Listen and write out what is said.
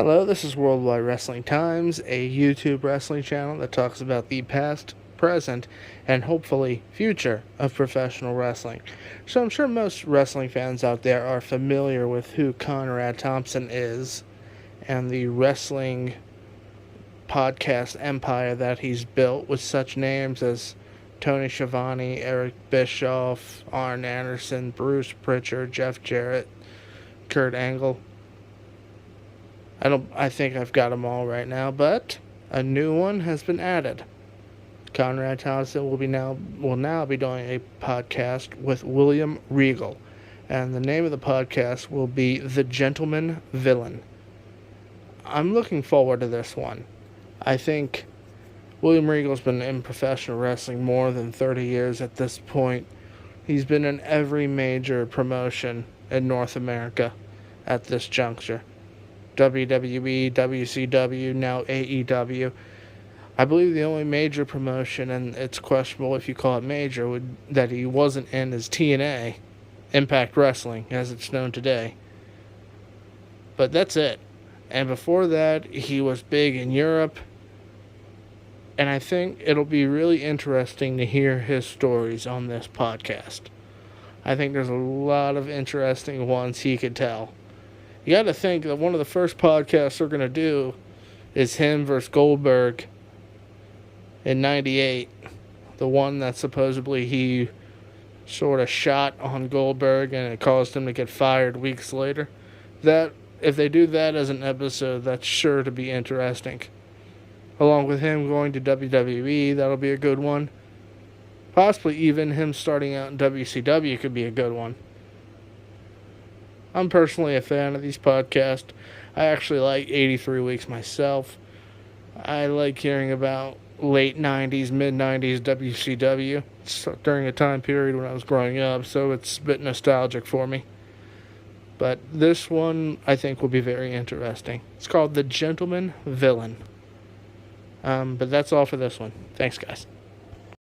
Hello, this is Worldwide Wrestling Times, a YouTube wrestling channel that talks about the past, present, and hopefully future of professional wrestling. So I'm sure most wrestling fans out there are familiar with who Conrad Thompson is and the wrestling podcast empire that he's built with such names as Tony Schiavone, Eric Bischoff, Arn Anderson, Bruce Pritchard, Jeff Jarrett, Kurt Angle. I think I've got them all right now, but a new one has been added. Conrad Thompson will now be doing a podcast with William Regal, and the name of the podcast will be The Gentleman Villain. I'm looking forward to this one. I think William Regal's been in professional wrestling more than 30 years at this point. He's been in every major promotion in North America at this juncture. WWE, WCW, now AEW. I believe the only major promotion, and it's questionable if you call it major, that he wasn't in is TNA, Impact Wrestling, as it's known today. But that's it. And before that, he was big in Europe. And I think it'll be really interesting to hear his stories on this podcast. I think there's a lot of interesting ones he could tell. You got to think that one of the first podcasts we're going to do is him versus Goldberg in '98. The one that supposedly he sort of shot on Goldberg and it caused him to get fired weeks later. That, if they do that as an episode, that's sure to be interesting. Along with him going to WWE, that'll be a good one. Possibly even him starting out in WCW could be a good one. I'm personally a fan of these podcasts. I actually like 83 Weeks myself. I like hearing about late 90s, mid-90s WCW. It's during a time period when I was growing up, so it's a bit nostalgic for me. But this one, I think, will be very interesting. It's called The Gentleman Villain. But that's all for this one. Thanks, guys.